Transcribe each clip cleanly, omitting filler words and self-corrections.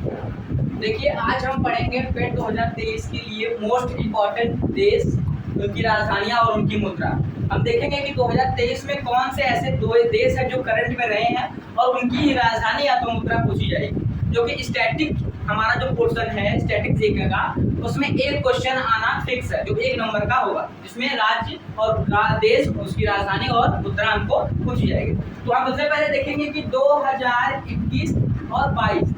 देखिए आज हम पढ़ेंगे पेट 2023 के लिए मोस्ट इम्पॉर्टेंट देश, उनकी राजधानियां और उनकी मुद्रा। हम देखेंगे कि 2023 में कौन से ऐसे दो देश हैं जो करंट में रहे हैं और उनकी ही राजधानी या तो मुद्रा पूछी जाएगी। जो कि स्टैटिक हमारा जो पोर्शन है स्टैटिक जीके का, उसमें एक क्वेश्चन आना फिक्स है जो 1 नंबर का होगा, जिसमें राज्य और देश, उसकी राजधानी और मुद्रा हमको पूछी जाएगी। तो हम सबसे पहले देखेंगे कि 2021 और 22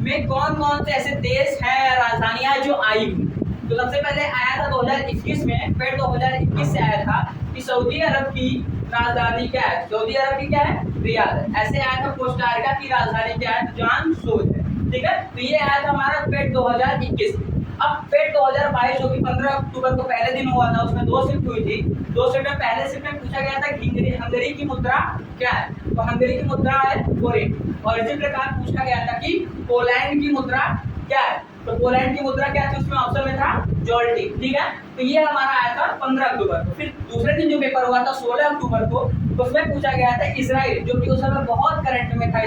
में कौन कौन से ऐसे देश हैं, राजधानियां जो आई हुई। तो सबसे पहले आया था 2021 में, पेट 2021 से आया था कि सऊदी अरब की राजधानी क्या है। सऊदी अरब की क्या है? रियाद है। ऐसे आया था कोस्टारिका की राजधानी क्या है? जान सोज है। ठीक है, तो ये आया था हमारा पेट 2021। अब पेट 2022 जो कि 15 अक्टूबर को पहले दिन हुआ था, उसमें 2 शिफ्ट हुई थी। 2 शिफ्ट में पहले शिफ्ट में पूछा गया था कि हंगरी की मुद्रा क्या है। तो हंगरी की मुद्रा है फोरिन। और इसी प्रकार पूछा गया था कि पोलैंड की मुद्रा क्या है। तो पोलैंड की मुद्रा क्या थी, उसमें ऑप्शन में था जॉल्टी। ठीक है, तो ये हमारा आया था 15 अक्टूबर को। फिर दूसरे दिन जो पेपर हुआ था 16 अक्टूबर को, उसमें पूछा गया था इजराइल, जो कि उस समय बहुत करंट में था।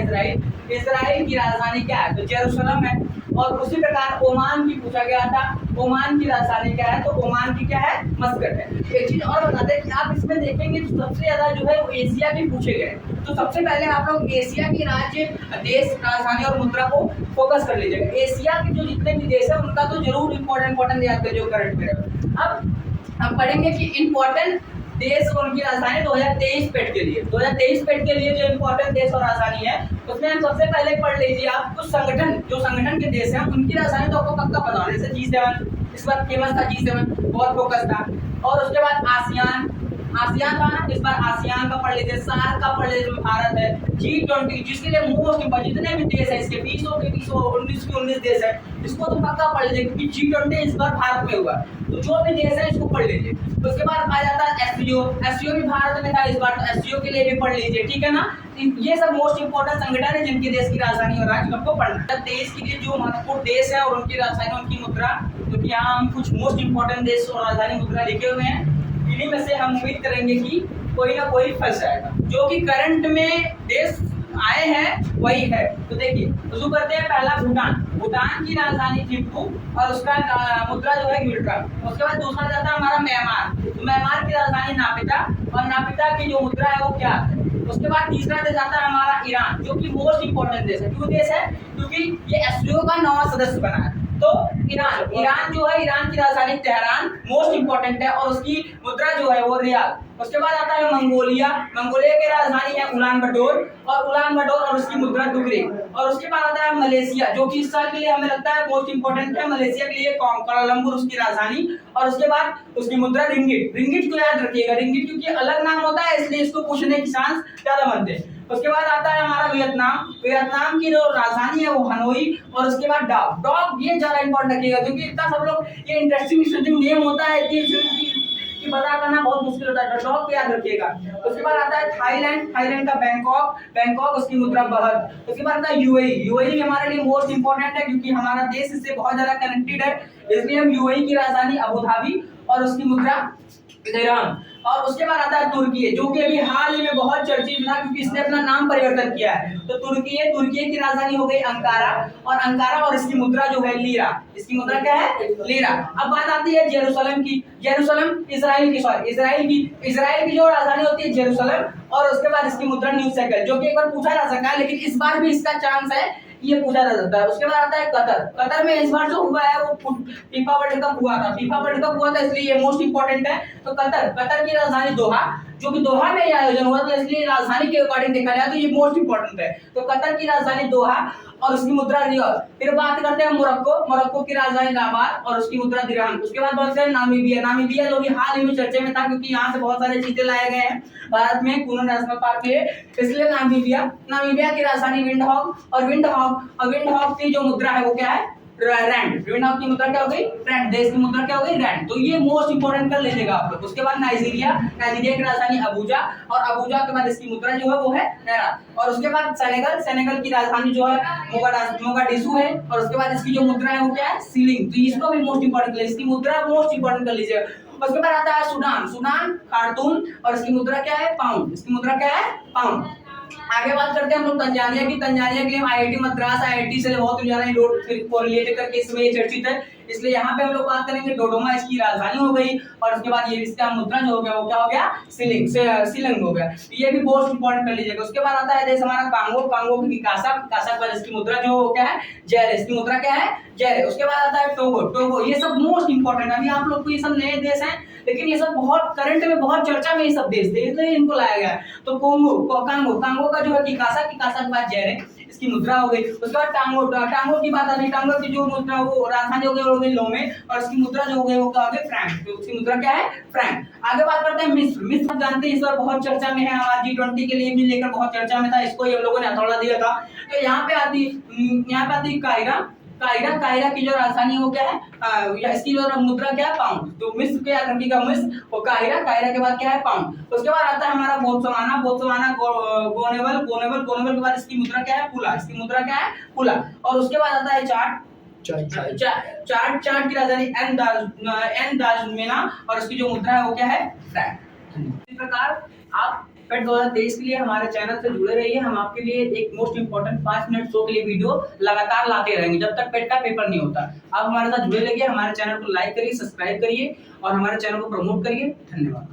इजराइल की राजधानी क्या है? तो जेरूसलम है। और उसी प्रकार ओमान की पूछा गया था, ओमान की राजधानी क्या है? तो ओमान की क्या है? मस्कट है। एक चीज और बता दें कि आप इसमें देखेंगे तो सबसे ज्यादा जो है वो एशिया के पूछे गए। तो सबसे पहले आप लोग एशिया की राज्य, देश, राजधानी और मुद्रा को फोकस कर लीजिएगा। एशिया के जो जितने भी देश है उनका तो जरूर इंपॉर्टेंट याद करिए जो करंट में है। अब हम पढ़ेंगे कि इंपॉर्टेंट देश और उनकी राजधानी 2023 पेट के लिए। 2023 पेट के लिए जो इंपॉर्टेंट देश और राजधानी है, उसमें हम सबसे पहले पढ़ लीजिए आप कुछ संगठन, जो संगठन के देश हैं उनकी राजधानी तो आपको पक्का पता होना, जैसे G7 इस बार फेमस था, G7 बहुत फोकस था। और उसके बाद आसियान, आसियान था ना, इस बार आसियान का पढ़ लीजिए। सार्क का पढ़ लीजिए, भारत है। G20 जिसके लिए मोस्ट इम्पोर्टेंट, जितने भी देश है इसके 20 के 19 देश है, इसको तो पक्का पढ़ लीजिए क्योंकि G20 इस बार भारत में हुआ। तो जो भी देश है इसको पढ़ लीजिए। उसके बाद आ जाता है एससीओ भी भारत में था इस बार, तो एससीओ के लिए भी पढ़ लीजिए। ठीक है ना, ये सब मोस्ट इंपोर्टेंट संगठन है जिनके देश की राजधानी और राज्य आपको पढ़ना है। देश के लिए जो महत्वपूर्ण देश है और उनकी राजधानी, उनकी मुद्रा, क्योंकि यहाँ हम कुछ मोस्ट इंपोर्टेंट देश और राजधानी मुद्रा लिखे हुए हैं, इन्हीं में से हम उम्मीद करेंगे कि कोई ना कोई फंस जाएगा। जो कि करंट में देश आए हैं वही है। तो देखिए शुरू करते हैं। पहला भूटान, भूटान की राजधानी थिम्पू और उसका मुद्रा जो है गिल्ट्रम। उसके बाद दूसरा जाता है हमारा म्यांमार, तो म्यांमार की राजधानी नापिता और नापिता की जो मुद्रा है वो क्या है। उसके बाद तीसरा देश आता है हमारा ईरान, जो कि मोस्ट इंपोर्टेंट देश है। क्यों देश है? क्योंकि ये एससीओ का 9वां सदस्य बना है। तो ईरान जो है, ईरान की राजधानी तेहरान मोस्ट इंपोर्टेंट है और उसकी मुद्रा जो है वो रियाल। उसके बाद आता है मंगोलिया, मंगोलिया की राजधानी है उलान बटोर और उसकी मुद्रा दुगरी। और उसके बाद आता है मलेशिया, जो कि इस साल के लिए हमें लगता है मोस्ट इंपोर्टेंट है। मलेशिया के लिए कोलालंबुर उसकी राजधानी, और उसके बाद उसकी मुद्रा रिंगिट। रिंगिट को याद रखिएगा, रिंगिट क्योंकि अलग नाम होता है इसलिए इसको पूछने की चांस ज्यादा बनते हैं। उसके बाद आता है हमारा वियतनाम, वियतनाम की जो राजधानी है वो हनोई और उसके बाद डाक। डाक ये ज्यादा इंपॉर्टेंट रखिएगा क्योंकि इतना सब लोग ये इंटरेस्टिंग नेम होता है कि पता करना बहुत मुश्किल होता है, तो डाक याद रखिएगा। उसके बाद आता है थाईलैंड, थाईलैंड का बैंकॉक उसकी मुद्रा बहत। उसके बाद आता है यूएई हमारे लिए मोस्ट इंपोर्टेंट है क्योंकि हमारा देश इससे बहुत ज्यादा कनेक्टेड है, इसलिए हम यूएई की राजधानी अबू धाबी और उसकी मुद्रा दिरहम। और उसके बाद आता है तुर्की, जो कि अभी हाल ही में बहुत चर्चित था क्योंकि इसने अपना नाम परिवर्तन किया है। तो तुर्की की राजधानी हो गई अंकारा और इसकी मुद्रा जो है लीरा। इसकी मुद्रा क्या है? लीरा। अब बात आती है जेरूसलम की। जेरूसलम इजराइल की जो राजधानी होती है जेरूसलम, और उसके बाद इसकी मुद्रा न्यू शेकेल, जो कि एक बार पूछा जा सकता है लेकिन इस बार भी इसका चांस है ये पूछा जा सकता है। उसके बाद आता है कतर में इस बार जो हुआ है वो फीफा वर्ल्ड कप हुआ था इसलिए ये मोस्ट इंपोर्टेंट है। तो कतर की राजधानी दोहा, जो कि दोहा में आयोजन हुआ था इसलिए राजधानी के अकॉर्डिंग देखा जाए तो ये मोस्ट इंपोर्टेंट है। तो कतर की राजधानी दोहा और उसकी मुद्रा रियाल। फिर बात करते हैं मोरक्को की राजधानी राबात और उसकी मुद्रा दिरहम। उसके बाद बात करें नामीबिया जो कि हाल ही में चर्चे में था क्योंकि यहाँ से बहुत सारे चीजें लाए गए हैं भारत में कूनर नेशनल पार्क में, इसलिए नामीबिया की राजधानी विंडहॉक की जो मुद्रा है वो क्या है? रैंड। विंडहॉक की मुद्रा क्या हो गई? रैंड। देश की मुद्रा क्या हो गई? रैंड। तो ये मोस्ट इंपोर्टेंट कर लीजिएगा आप लोग। उसके बाद नाइजीरिया की राजधानी अबूजा और अबूजा के बाद इसकी मुद्रा जो है वो है नायरा। और उसके बाद सेनेगल की राजधानी जो है मोगाडिशु है और उसके बाद इसकी जो मुद्रा है वो क्या है? सीलिंग। तो इसको भी मोस्ट इंपोर्टेंट कर, इसकी मुद्रा मोस्ट इंपोर्टेंट कर लीजिएगा। उसके बाद आता है सूडान खार्तूम और इसकी मुद्रा क्या है? पाउंड। इसकी मुद्रा क्या है? पाउंड। आगे बात करते हैं हम लोग तंजानिया की। तंजानिया के लिए आईआईटी मद्रास, आईआईटी से बहुत ज्यादा कोरिलेट करके इसमें ये चर्चित है, इसलिए यहाँ पे हम लोग बात करेंगे डोडोमा इसकी राजधानी हो गई, और उसके बाद ये इसका मुद्रा जो हो गया वो क्या हो गया, शिलिंग हो गया। ये भी बहुत इंपॉर्टेंट कर लीजिएगा। उसके बाद आता है देश हमारा कांगो, कांगो की किकासा, किकासा के बाद इसकी मुद्रा जो क्या है, जैर, इसकी मुद्रा क्या है, जैर। उसके बाद आता है टोगो, टोगो। ये सब मोस्ट इंपॉर्टेंट, अभी आप लोग को ये सब नए देश हैं, लेकिन ये सब बहुत करंट में बहुत चर्चा में ये सब देश थे, इसलिए इनको लाया गया है। तो कोंगो, कांगो, कांगो का जो है किकासा, किकासा के बाद जैर है, इसकी मुद्रा हो गई। उसके बाद टांगो, टांगो की बात आती है, टांगो की जो मुद्रा वो राजधानी हो गई लोमे, और इसकी मुद्रा जो हो गई वो क्या हो गई, फ्रैंक। तो उसकी मुद्रा क्या है, फ्रैंक। आगे बात करते हैं मिस्र। मिस्र जानते हैं इस बार बहुत चर्चा में है, हमारा G20 के लिए भी लेकर बहुत चर्चा में था, इसको हम लोगों ने हथौड़ा दिया था। तो यहाँ पे आती कायरा, कायरा, कायरा की जो राजधानी वो क्या है, इसकी जो मुद्रा क्या है, पाउंड। तो मिस्र के याद रखिएगा, मिस्र और कायरा, कायरा के बाद क्या है, पाउंड। उसके बाद आता है हमारा बोत्सवाना, बोत्सवाना गोनेवल, गोनेवल, गोनेवल के बाद इसकी मुद्रा क्या है, पुला, इसकी मुद्रा क्या है, पुला। और उसके बाद आता है चार्ट की राजधानी एनदाजमेना, और इसकी जो मुद्रा है वो क्या है, फ्रैंक। इस प्रकार आप पेट 2023 के लिए हमारे चैनल से जुड़े रहिए। हम आपके लिए एक मोस्ट इंपोर्टेंट 5 मिनट शो के लिए वीडियो लगातार लाते रहेंगे जब तक पेट का पेपर नहीं होता। आप हमारे साथ जुड़े रहिए, हमारे चैनल को लाइक करिए, सब्सक्राइब करिए और हमारे चैनल को प्रमोट करिए। धन्यवाद।